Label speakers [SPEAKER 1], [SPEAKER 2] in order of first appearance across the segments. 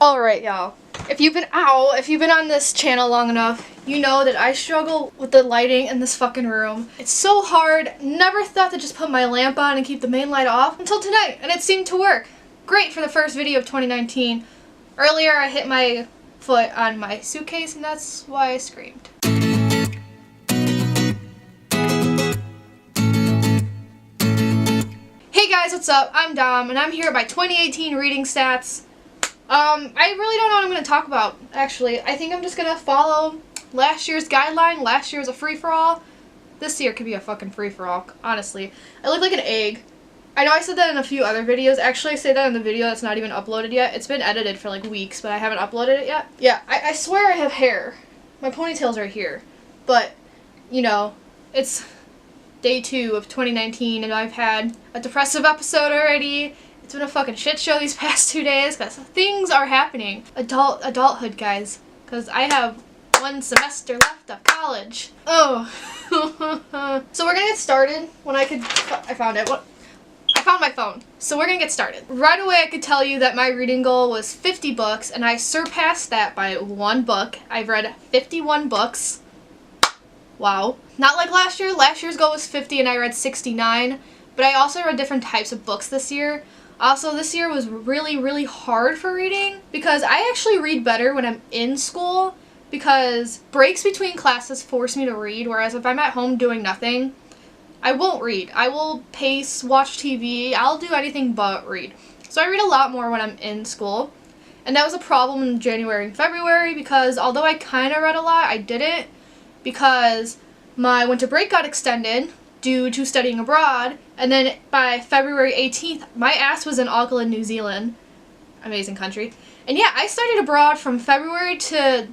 [SPEAKER 1] Alright, y'all. If you've been on this channel long enough, you know that I struggle with the lighting in this fucking room. It's so hard. Never thought to just put my lamp on and keep the main light off until tonight, and it seemed to work. Great for the first video of 2019. Earlier I hit my foot on my suitcase, and that's why I screamed. Hey guys, what's up? I'm Dom, and I'm here with my 2018 reading stats. I really don't know what I'm going to talk about, actually. I think I'm just going to follow last year's guideline. Last year was a free-for-all. This year could be a fucking free-for-all, honestly. I look like an egg. I know I said that in a few other videos. Actually, I say that in the video that's not even uploaded yet. It's been edited for like weeks, but I haven't uploaded it yet. Yeah, I swear I have hair. My ponytail's right here. But, you know, it's day 2 of 2019, and I've had a depressive episode already. It's been a fucking shit show these past 2 days because things are happening. Adulthood, guys. Because I have 1 semester left of college. Oh. So we're gonna get started when I found it. I found my phone. So we're gonna get started. Right away I could tell you that my reading goal was 50 books, and I surpassed that by 1 book. I've read 51 books. Wow. Not like last year. Last year's goal was 50 and I read 69. But I also read different types of books this year. Also, this year was really, really hard for reading because I actually read better when I'm in school because breaks between classes force me to read, whereas if I'm at home doing nothing, I won't read. I will pace, watch TV, I'll do anything but read. So I read a lot more when I'm in school, and that was a problem in January and February because although I kind of read a lot, I didn't because my winter break got extended due to studying abroad, and then by February 18th, my ass was in Auckland, New Zealand. Amazing country. And yeah, I studied abroad from February to...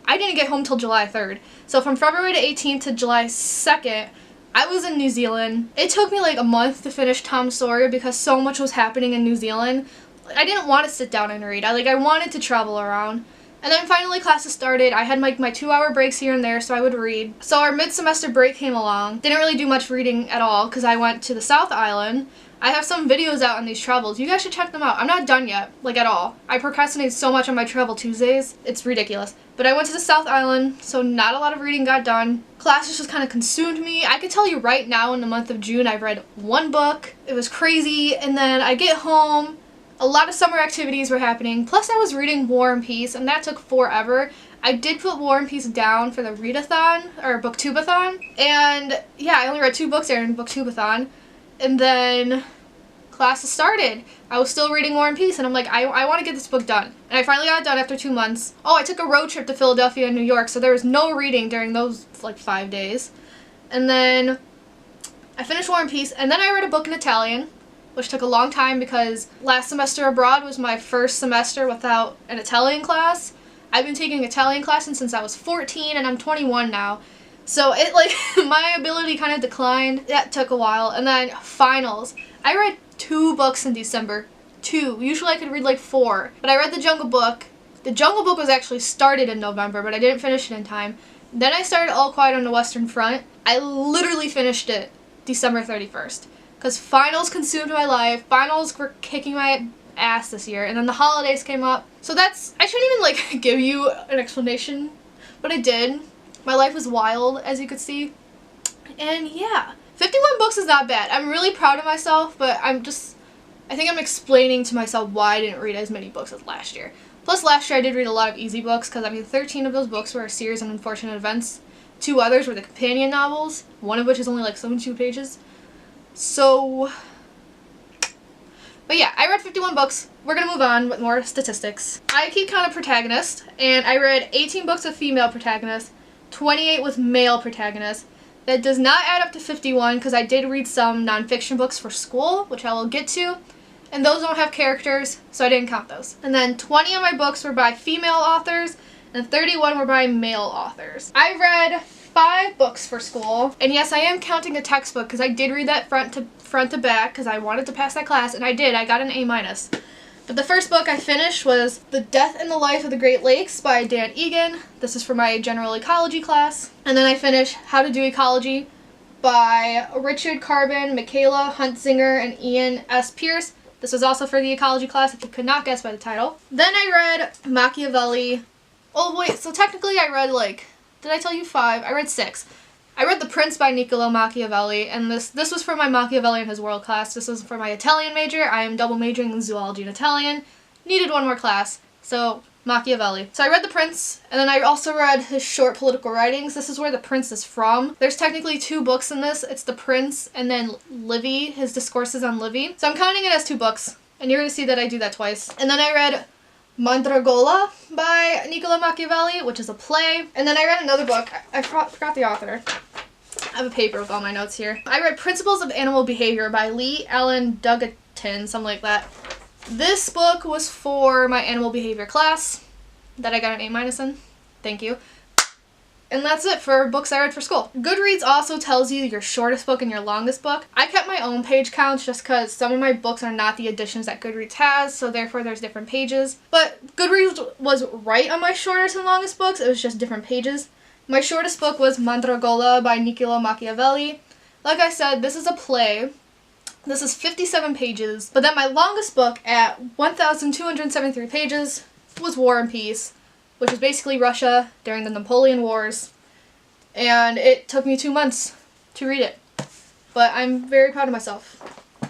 [SPEAKER 1] I didn't get home till July 3rd. So from February to 18th to July 2nd, I was in New Zealand. It took me like a month to finish Tom Sawyer because so much was happening in New Zealand. I didn't want to sit down and read. I wanted to travel around. And then finally classes started. I had my 2-hour breaks here and there, so I would read. So our mid-semester break came along. Didn't really do much reading at all because I went to the South Island. I have some videos out on these travels. You guys should check them out. I'm not done yet, like at all. I procrastinate so much on my travel Tuesdays. It's ridiculous. But I went to the South Island, so not a lot of reading got done. Classes just kind of consumed me. I could tell you right now in the month of June I've read 1 book. It was crazy, and then I get home. A lot of summer activities were happening, plus I was reading War and Peace, and that took forever. I did put War and Peace down for the readathon, or booktubeathon, and yeah, I only read 2 books there in booktubeathon, and then classes started. I was still reading War and Peace, and I'm like, I want to get this book done. And I finally got it done after 2 months. Oh, I took a road trip to Philadelphia and New York, so there was no reading during those, like, 5 days. And then I finished War and Peace, and then I read a book in Italian, which took a long time because last semester abroad was my first semester without an Italian class. I've been taking Italian classes since I was 14 and I'm 21 now. So it my ability kind of declined. That took a while. And then finals. I read 2 books in December. 2. Usually I could read like 4. But I read The Jungle Book. The Jungle Book was actually started in November, but I didn't finish it in time. Then I started All Quiet on the Western Front. I literally finished it December 31st. Because finals consumed my life. Finals were kicking my ass this year. And then the holidays came up. So that's... I shouldn't even, give you an explanation. But I did. My life was wild, as you could see. And yeah. 51 books is not bad. I'm really proud of myself, but I think I'm explaining to myself why I didn't read as many books as last year. Plus, last year I did read a lot of easy books, because 13 of those books were a series of unfortunate events. 2 others were the companion novels, one of which is only like 72 pages. So, but yeah, I read 51 books. We're gonna move on with more statistics. I keep count of protagonists, and I read 18 books with female protagonists, 28 with male protagonists. That does not add up to 51 because I did read some nonfiction books for school, which I will get to, and those don't have characters, so I didn't count those. And then 20 of my books were by female authors, and 31 were by male authors. I read 5 books for school, and yes, I am counting a textbook because I did read that front to back because I wanted to pass that class, and I did. I got an A-. But the first book I finished was The Death and the Life of the Great Lakes by Dan Egan. This is for my general ecology class. And then I finished How to Do Ecology by Richard Carbon, Michaela Huntzinger, and Ian S. Pierce. This was also for the ecology class if you could not guess by the title. Then I read Machiavelli. Oh wait, so technically I read did I tell you 5? I read 6. I read The Prince by Niccolo Machiavelli, and this was for my Machiavelli and His World class. This was for my Italian major. I am double majoring in zoology and Italian. Needed one more class, so Machiavelli. So I read The Prince, and then I also read his short political writings. This is where The Prince is from. There's technically 2 books in this. It's The Prince and then Livy, his discourses on Livy. So I'm counting it as 2 books, and you're going to see that I do that twice. And then I read Mandragola by Niccolo Machiavelli, which is a play. And then I read another book. I forgot the author. I have a paper with all my notes here. I read Principles of Animal Behavior by Lee Allen Dugatin, something like that. This book was for my animal behavior class that I got an A- in. Thank you. And that's it for books I read for school. Goodreads also tells you your shortest book and your longest book. I kept my own page counts just because some of my books are not the editions that Goodreads has, so therefore there's different pages. But Goodreads was right on my shortest and longest books, it was just different pages. My shortest book was Mandragola by Niccolo Machiavelli. Like I said, this is a play. This is 57 pages, but then my longest book at 1,273 pages was War and Peace, which is basically Russia during the Napoleon Wars, and it took me 2 months to read it, but I'm very proud of myself.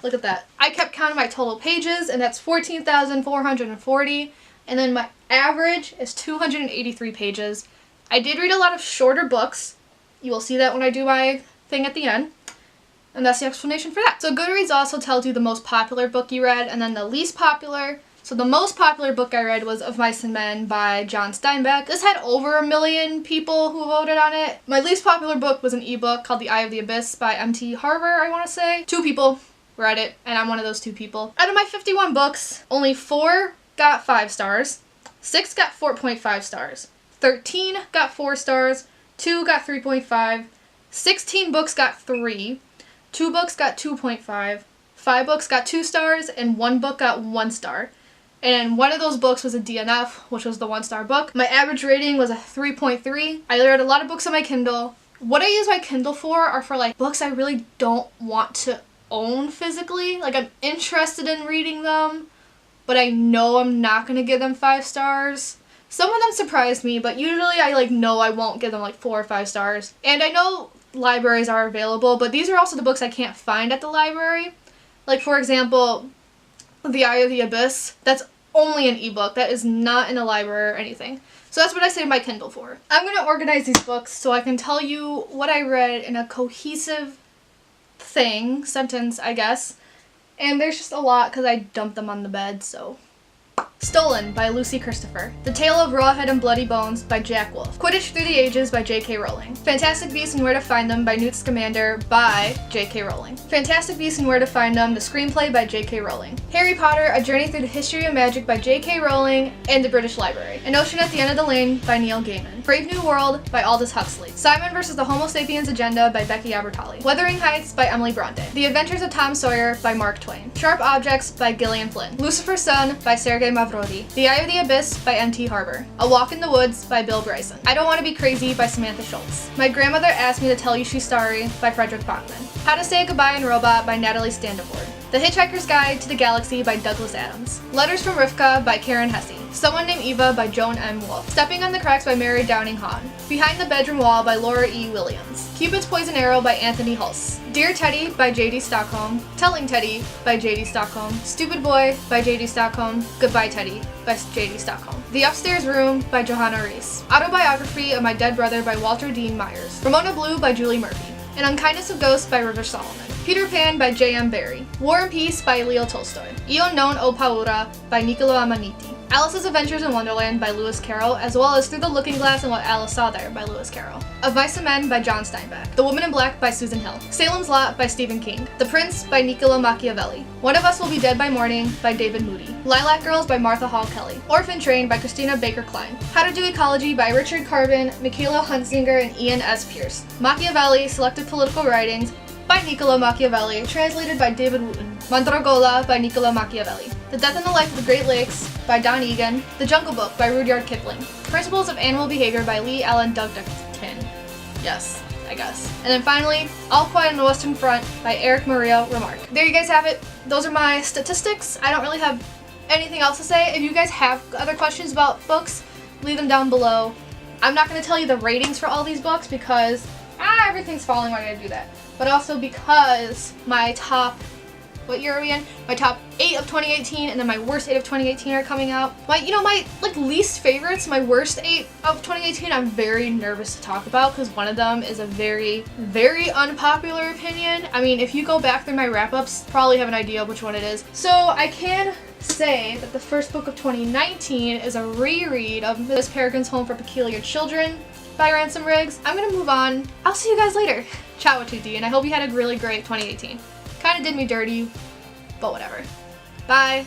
[SPEAKER 1] Look at that. I kept counting my total pages, and that's 14,440, and then my average is 283 pages. I did read a lot of shorter books. You will see that when I do my thing at the end. And that's the explanation for that. So Goodreads also tells you the most popular book you read and then the least popular. So the most popular book I read was Of Mice and Men by John Steinbeck. This had over 1 million people who voted on it. My least popular book was an ebook called The Eye of the Abyss by M.T. Harber, I want to say. 2 people read it, and I'm one of those 2 people. Out of my 51 books, only 4 got 5 stars, 6 got 4.5 stars, 13 got 4 stars, 2 got 3.5, 16 books got 3, 2 books got 2.5, 5 books got 2 stars, and 1 book got 1 star. And one of those books was a DNF, which was the 1-star book. My average rating was a 3.3. I read a lot of books on my Kindle. What I use my Kindle for are for books I really don't want to own physically. I'm interested in reading them, but I know I'm not going to give them 5 stars. Some of them surprised me, but usually I know I won't give them 4 or 5 stars. And I know libraries are available, but these are also the books I can't find at the library. For example, The Eye of the Abyss. That's only an ebook. That is not in a library or anything. So that's what I save my Kindle for. I'm going to organize these books so I can tell you what I read in a cohesive sentence, I guess. And there's just a lot because I dumped them on the bed, so. Stolen by Lucy Christopher. The Tale of Rawhead and Bloody Bones by Jack Wolfe. Quidditch Through the Ages by J.K. Rowling. Fantastic Beasts and Where to Find Them by Newt Scamander by J.K. Rowling. Fantastic Beasts and Where to Find Them, the screenplay by J.K. Rowling. Harry Potter, A Journey Through the History of Magic by J.K. Rowling and the British Library. An Ocean at the End of the Lane by Neil Gaiman. Brave New World by Aldous Huxley. Simon vs. the Homo Sapiens Agenda by Becky Albertalli. Wuthering Heights by Emily Bronte. The Adventures of Tom Sawyer by Mark Twain. Sharp Objects by Gillian Flynn. Lucifer's Son by Sergei Mavrodi. The Eye of the Abyss by M.T. Harber. A Walk in the Woods by Bill Bryson. I Don't Want to Be Crazy by Samantha Schultz. My Grandmother Asked Me to Tell You She's Sorry by Frederick Bachman. How to Say Goodbye in Robot by Natalie Standiford. The Hitchhiker's Guide to the Galaxy by Douglas Adams. Letters from Rivka by Karen Hesse. Someone Named Eva by Joan M. Wolfe. Stepping on the Cracks by Mary Downing Hahn. Behind the Bedroom Wall by Laura E. Williams. Cupid's Poison Arrow by Anthony Hulse. Dear Teddy by J.D. Stockholm. Telling Teddy by J.D. Stockholm. Stupid Boy by J.D. Stockholm. Goodbye Teddy by J.D. Stockholm. The Upstairs Room by Johanna Rees. Autobiography of My Dead Brother by Walter Dean Myers. Ramona Blue by Julie Murphy. An Unkindness of Ghosts by River Solomon. Peter Pan by J.M. Barrie. War and Peace by Leo Tolstoy. Io non ho paura by Niccolo Amaniti. Alice's Adventures in Wonderland by Lewis Carroll, as well as Through the Looking Glass and What Alice Saw There by Lewis Carroll. Of Mice and Men by John Steinbeck. The Woman in Black by Susan Hill. Salem's Lot by Stephen King. The Prince by Niccolo Machiavelli. One of Us Will Be Dead by Morning by David Moody. Lilac Girls by Martha Hall Kelly. Orphan Train by Christina Baker Klein. How to Do Ecology by Richard Carbon, Michaela Huntsinger, and Ian S. Pierce. Machiavelli, Selected Political Writings by Niccolo Machiavelli, translated by David Wooten. Mandragola by Niccolo Machiavelli. The Death and the Life of the Great Lakes by Don Egan. The Jungle Book by Rudyard Kipling. Principles of Animal Behavior by Lee Allen Dugatin. Yes. I guess. And then finally, All Quiet on the Western Front by Eric Maria Remarque. There you guys have it. Those are my statistics. I don't really have anything else to say. If you guys have other questions about books, leave them down below. I'm not going to tell you the ratings for all these books because everything's falling. Why did I do that? But also because my top, what year are we in? My top 8 of 2018 and then my worst 8 of 2018 are coming out. My like least favorites, my worst 8 of 2018, I'm very nervous to talk about because one of them is a very, very unpopular opinion. I mean, if you go back through my wrap-ups, probably have an idea of which one it is. So I can say that the first book of 2019 is a reread of Miss Peregrine's Home for Peculiar Children by Ransom Riggs. I'm gonna move on. I'll see you guys later. Ciao, 2D, and I hope you had a really great 2018. Kind of did me dirty, but whatever. Bye.